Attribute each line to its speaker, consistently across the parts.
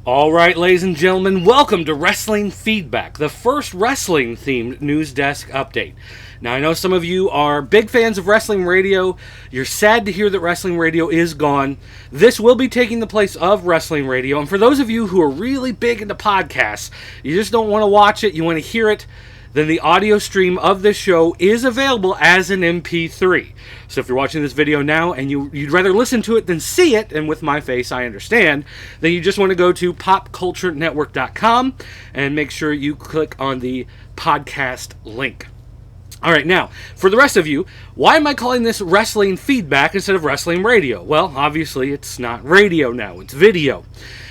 Speaker 1: All right, ladies and gentlemen, welcome to Wrestling Feedback, the first wrestling-themed news desk update. Now, I know some of you are big fans of wrestling radio. You're sad to hear that wrestling radio is gone. This will be taking the place of wrestling radio. And for those of you who are really big into podcasts, you just don't want to watch it, you want to hear it, then the audio stream of this show is available as an MP3. So if you're watching this video now and you'd rather listen to it than see it, and with my face I understand, then you just want to go to popculturenetwork.com and make sure you click on the podcast link. All right, now, for the rest of you, why am I calling this wrestling feedback instead of wrestling radio? Well, obviously it's not radio now, it's video.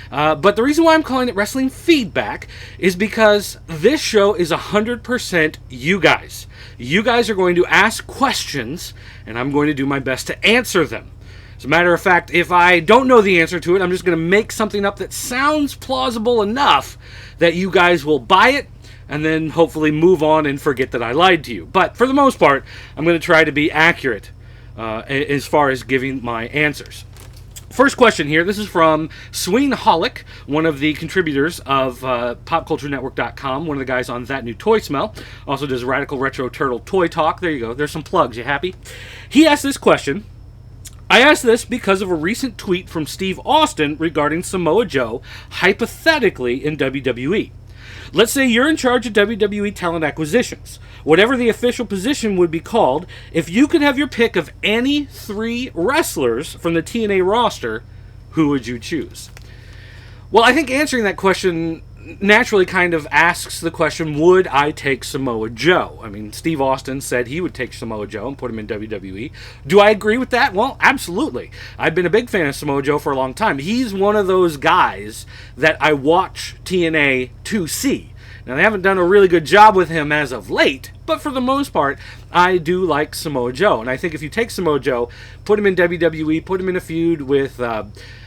Speaker 1: But the reason why I'm calling it wrestling feedback is because this show is 100% you guys. You guys are going to ask questions, and I'm going to do my best to answer them. As a matter of fact, if I don't know the answer to it, I'm just going to make something up that sounds plausible enough that you guys will buy it, and then hopefully move on and forget that I lied to you. But for the most part, I'm going to try to be accurate as far as giving my answers. First question here, this is from Sweenholic, one of the contributors of PopCultureNetwork.com, one of the guys on That New Toy Smell, also does Radical Retro Turtle Toy Talk. There you go, there's some plugs, you happy? He asked this question. I asked this because of a recent tweet from Steve Austin regarding Samoa Joe, hypothetically in WWE. Let's say you're in charge of WWE talent acquisitions. Whatever the official position would be called, if you could have your pick of any 3 wrestlers from the TNA roster, who would you choose? Well, I think answering that question naturally kind of asks the question, would I take Samoa Joe? I mean, Steve Austin said he would take Samoa Joe and put him in WWE. Do I agree with that? Well, absolutely. I've been a big fan of Samoa Joe for a long time. He's one of those guys that I watch TNA to see. Now, they haven't done a really good job with him as of late, but for the most part, I do like Samoa Joe. And I think if you take Samoa Joe, put him in WWE, put him in a feud with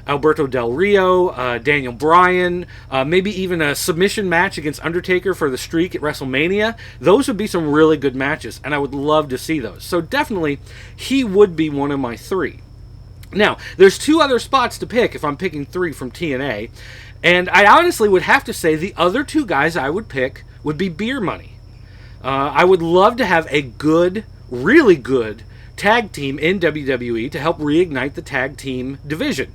Speaker 1: Alberto Del Rio, Daniel Bryan, maybe even a submission match against Undertaker for the streak at WrestleMania, those would be some really good matches, and I would love to see those. So definitely, he would be one of my 3. Now, there's 2 other spots to pick if I'm picking 3 from TNA, and I honestly would have to say the other 2 guys I would pick would be Beer Money. I would love to have a good, really good tag team in WWE to help reignite the tag team division.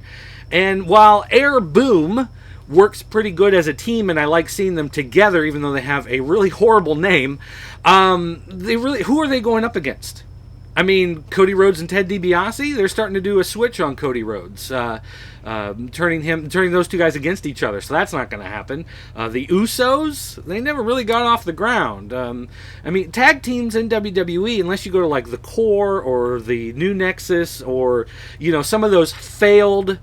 Speaker 1: And while Air Boom works pretty good as a team, and I like seeing them together, even though they have a really horrible name, who are they going up against? I mean, Cody Rhodes and Ted DiBiase, they're starting to do a switch on Cody Rhodes, turning those 2 guys against each other, so that's not going to happen. The Usos, they never really got off the ground. I mean, tag teams in WWE, unless you go to like the Core or the New Nexus or, some of those failed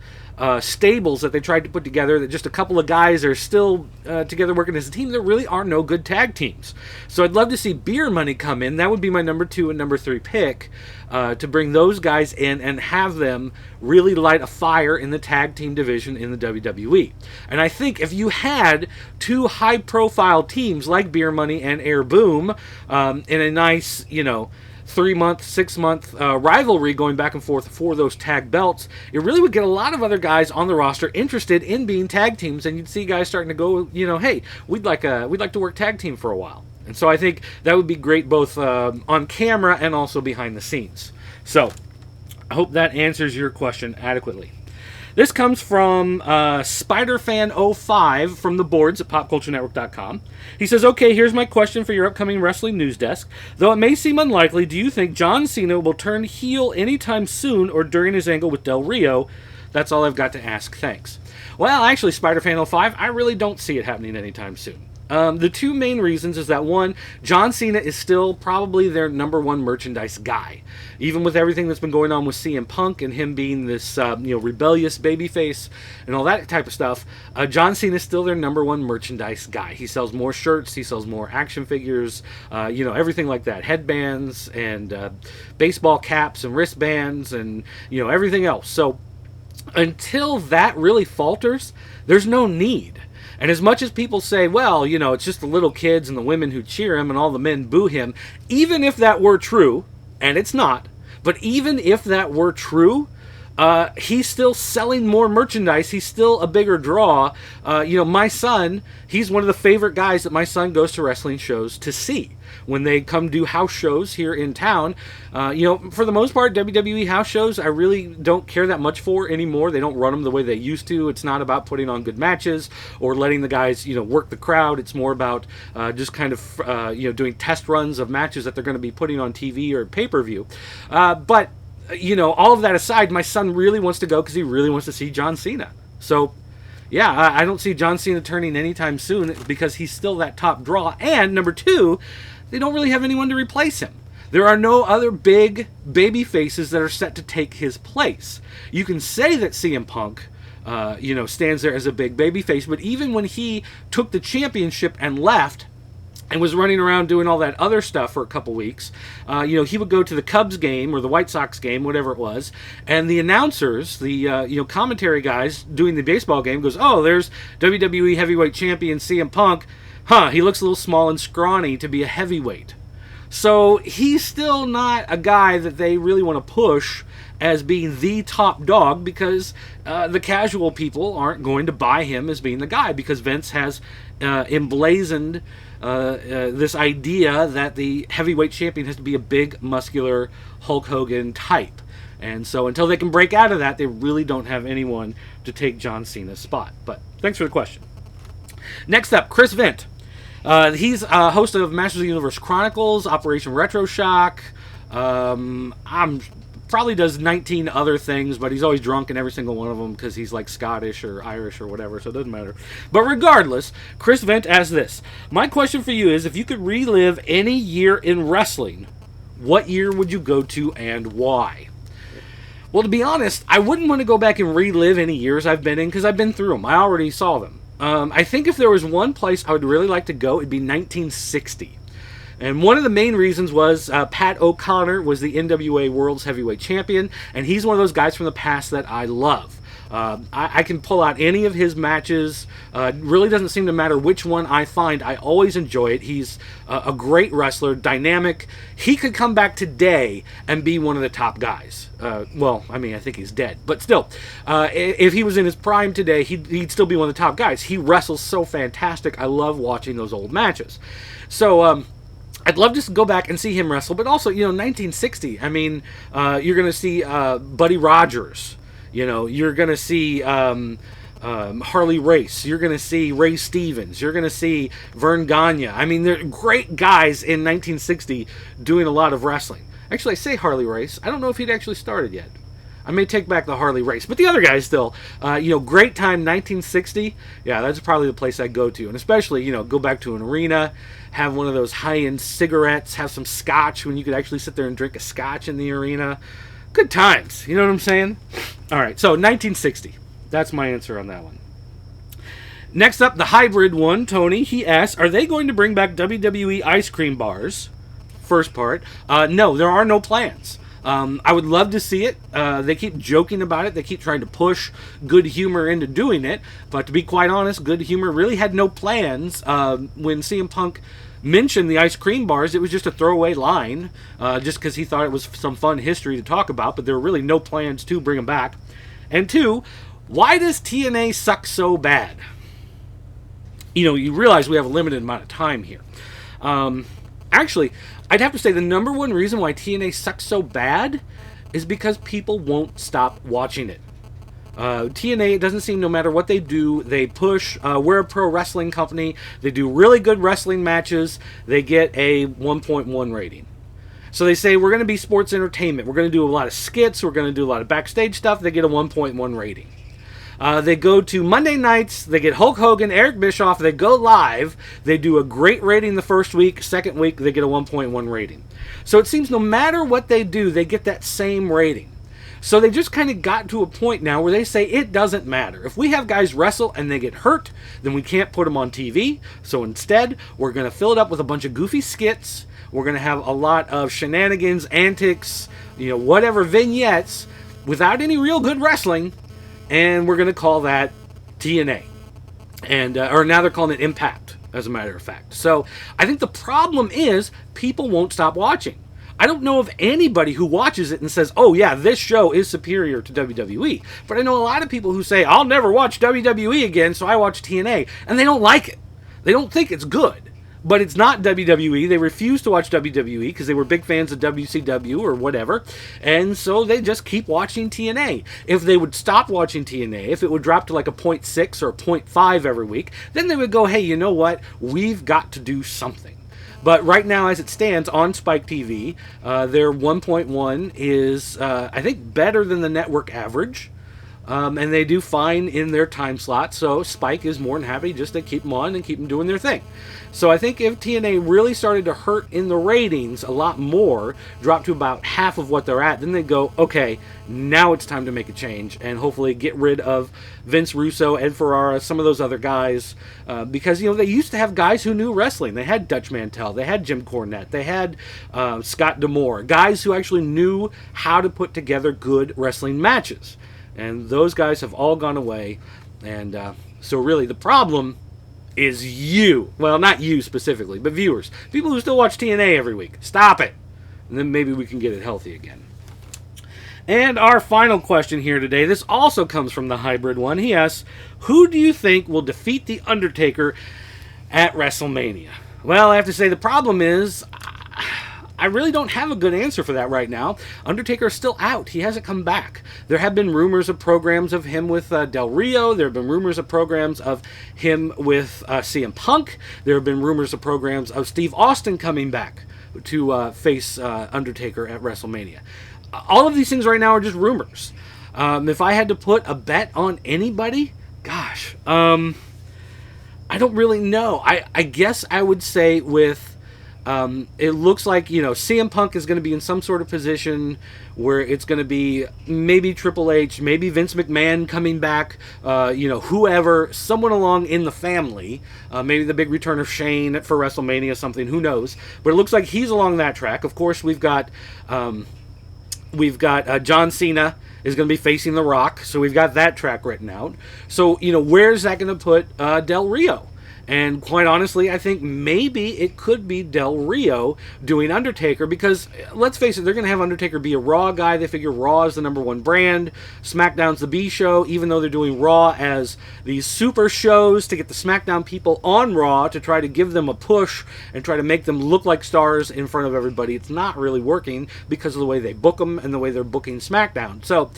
Speaker 1: stables that they tried to put together, that just a couple of guys are still together working as a team, there really are no good tag teams. So I'd love to see Beer Money come in. That would be my number 2 and number 3 pick, to bring those guys in and have them really light a fire in the tag team division in the WWE. And I think if you had 2 high-profile teams like Beer Money and Air Boom in a nice, 3-month, 6-month rivalry going back and forth for those tag belts, it really would get a lot of other guys on the roster interested in being tag teams, and you'd see guys starting to go, hey, we'd like to work tag team for a while. And so I think that would be great both on camera and also behind the scenes. So I hope that answers your question adequately. This comes from SpiderFan05 from the boards at PopCultureNetwork.com. He says, okay, here's my question for your upcoming wrestling news desk. Though it may seem unlikely, do you think John Cena will turn heel anytime soon or during his angle with Del Rio? That's all I've got to ask. Thanks. Well, actually, SpiderFan05, I really don't see it happening anytime soon. The 2 main reasons is that, 1, John Cena is still probably their number 1 merchandise guy. Even with everything that's been going on with CM Punk and him being this rebellious babyface and all that type of stuff, John Cena is still their number 1 merchandise guy. He sells more shirts, he sells more action figures, everything like that. Headbands and baseball caps and wristbands and, everything else. So until that really falters, there's no need. And as much as people say, well, it's just the little kids and the women who cheer him and all the men boo him, even if that were true, and it's not, but even if that were true, he's still selling more merchandise. He's still a bigger draw. My son, he's one of the favorite guys that my son goes to wrestling shows to see. When they come do house shows here in town, for the most part, WWE house shows, I really don't care that much for anymore. They don't run them the way they used to. It's not about putting on good matches or letting the guys, work the crowd. It's more about just kind of, doing test runs of matches that they're going to be putting on TV or pay-per-view. But all of that aside, my son really wants to go because he really wants to see John Cena. So, yeah, I don't see John Cena turning anytime soon because he's still that top draw. And number two, they don't really have anyone to replace him. There are no other big baby faces that are set to take his place. You can say that CM Punk, stands there as a big baby face, but even when he took the championship and left, and was running around doing all that other stuff for a couple weeks, he would go to the Cubs game or the White Sox game, whatever it was, and the announcers, the commentary guys doing the baseball game goes, "Oh, there's WWE Heavyweight Champion CM Punk. He looks a little small and scrawny to be a heavyweight." So he's still not a guy that they really want to push as being the top dog because the casual people aren't going to buy him as being the guy because Vince has emblazoned this idea that the heavyweight champion has to be a big, muscular Hulk Hogan type. And so until they can break out of that, they really don't have anyone to take John Cena's spot. But thanks for the question. Next up, Chris Vint. He's a host of Masters of the Universe Chronicles, Operation Retro Shock. Probably does 19 other things, but he's always drunk in every single one of them because he's like Scottish or Irish or whatever, so it doesn't matter. But regardless, Chris Vint asks this. My question for you is, if you could relive any year in wrestling, what year would you go to and why? Well, to be honest, I wouldn't want to go back and relive any years I've been in because I've been through them. I already saw them. I think if there was one place I would really like to go, it'd be 1960. And one of the main reasons was Pat O'Connor was the NWA World's Heavyweight Champion, and he's one of those guys from the past that I love. I can pull out any of his matches. Really doesn't seem to matter which one I find. I always enjoy it. He's a great wrestler, dynamic. He could come back today and be one of the top guys. I think he's dead. But still, if he was in his prime today, he'd still be one of the top guys. He wrestles so fantastic. I love watching those old matches. So, I'd love to go back and see him wrestle, but also, 1960. I mean, you're going to see Buddy Rogers. You're going to see Harley Race. You're going to see Ray Stevens. You're going to see Vern Gagne. I mean, they're great guys in 1960 doing a lot of wrestling. Actually, I say Harley Race. I don't know if he'd actually started yet. I may take back the Harley Race. But the other guys still, great time, 1960. Yeah, that's probably the place I'd go to. And especially, go back to an arena, have one of those high-end cigarettes, have some scotch when you could actually sit there and drink a scotch in the arena. Good times. You know what I'm saying? All right, so 1960. That's my answer on that one. Next up, the hybrid one, Tony. He asks, are they going to bring back WWE ice cream bars? First part. No, there are no plans. I would love to see it. They keep joking about it. They keep trying to push Good Humor into doing it. But to be quite honest, Good Humor really had no plans. When CM Punk mentioned the ice cream bars, it was just a throwaway line, just because he thought it was some fun history to talk about. But there were really no plans to bring them back. And two, why does TNA suck so bad? You realize we have a limited amount of time here. Actually, I'd have to say the number one reason why TNA sucks so bad is because people won't stop watching it. TNA, it doesn't seem, no matter what they do, they push. We're a pro wrestling company. They do really good wrestling matches. They get a 1.1 rating. So they say, we're going to be sports entertainment. We're going to do a lot of skits. We're going to do a lot of backstage stuff. They get a 1.1 rating. They go to Monday nights, they get Hulk Hogan, Eric Bischoff, they go live, they do a great rating the first week, second week they get a 1.1 rating. So it seems no matter what they do, they get that same rating. So they just kind of got to a point now where they say it doesn't matter. If we have guys wrestle and they get hurt, then we can't put them on TV. So instead, we're going to fill it up with a bunch of goofy skits. We're going to have a lot of shenanigans, antics, whatever vignettes, without any real good wrestling. And we're going to call that TNA. And or now they're calling it Impact, as a matter of fact. So I think the problem is people won't stop watching. I don't know of anybody who watches it and says, oh yeah, this show is superior to WWE. But I know a lot of people who say, I'll never watch WWE again, so I watch TNA. And they don't like it. They don't think it's good. But it's not WWE. They refuse to watch WWE because they were big fans of WCW or whatever. And so they just keep watching TNA. If they would stop watching TNA, if it would drop to like a 0.6 or a 0.5 every week, then they would go, hey, you know what? We've got to do something. But right now, as it stands on Spike TV, their 1.1 is, I think, better than the network average. And they do fine in their time slot, so Spike is more than happy just to keep them on and keep them doing their thing. So I think if TNA really started to hurt in the ratings a lot more, drop to about half of what they're at, then they'd go, okay, now it's time to make a change and hopefully get rid of Vince Russo, Ed Ferrara, some of those other guys, because, they used to have guys who knew wrestling. They had Dutch Mantell, they had Jim Cornette, they had Scott D'Amore, guys who actually knew how to put together good wrestling matches. And those guys have all gone away. And so really the problem is you. Well, not you specifically, but viewers. People who still watch TNA every week. Stop it. And then maybe we can get it healthy again. And our final question here today. This also comes from the hybrid one. He asks, who do you think will defeat The Undertaker at WrestleMania? Well, I have to say the problem is, I really don't have a good answer for that right now. Undertaker is still out. He hasn't come back. There have been rumors of programs of him with Del Rio. There have been rumors of programs of him with CM Punk. There have been rumors of programs of Steve Austin coming back to face Undertaker at WrestleMania. All of these things right now are just rumors. If I had to put a bet on anybody, gosh, I don't really know. I guess I would say with... it looks like, CM Punk is going to be in some sort of position where it's going to be maybe Triple H, maybe Vince McMahon coming back, whoever, someone along in the family, maybe the big return of Shane for WrestleMania, something, who knows. But it looks like he's along that track. Of course, we've got John Cena is going to be facing The Rock, so we've got that track written out. So, where's that going to put Del Rio? And quite honestly, I think maybe it could be Del Rio doing Undertaker because, let's face it, they're going to have Undertaker be a Raw guy. They figure Raw is the #1 brand. SmackDown's the B show, even though they're doing Raw as these super shows to get the SmackDown people on Raw to try to give them a push and try to make them look like stars in front of everybody. It's not really working because of the way they book them and the way they're booking SmackDown. So,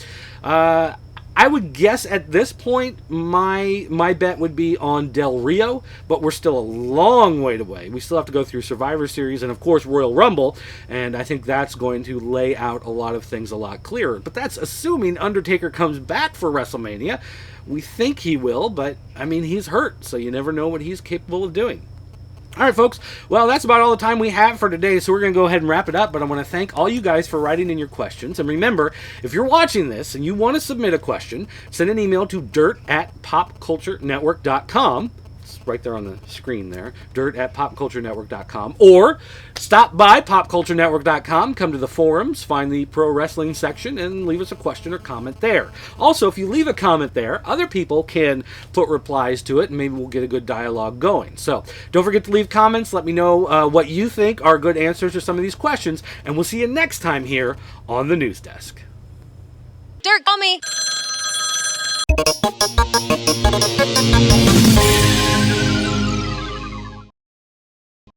Speaker 1: I would guess at this point, my bet would be on Del Rio, but we're still a long way away. We still have to go through Survivor Series and, of course, Royal Rumble, and I think that's going to lay out a lot of things a lot clearer. But that's assuming Undertaker comes back for WrestleMania. We think he will, but, he's hurt, so you never know what he's capable of doing. All right, folks. Well, that's about all the time we have for today, so we're going to go ahead and wrap it up. But I want to thank all you guys for writing in your questions. And remember, if you're watching this and you want to submit a question, send an email to dirt@popculturenetwork.com. It's right there on the screen there. dirt@popculturenetwork.com. Or stop by popculturenetwork.com, come to the forums, find the pro wrestling section, and leave us a question or comment there. Also, if you leave a comment there, other people can put replies to it, and maybe we'll get a good dialogue going. So don't forget to leave comments. Let me know what you think are good answers to some of these questions, and we'll see you next time here on the News Desk.
Speaker 2: Dirt, call me.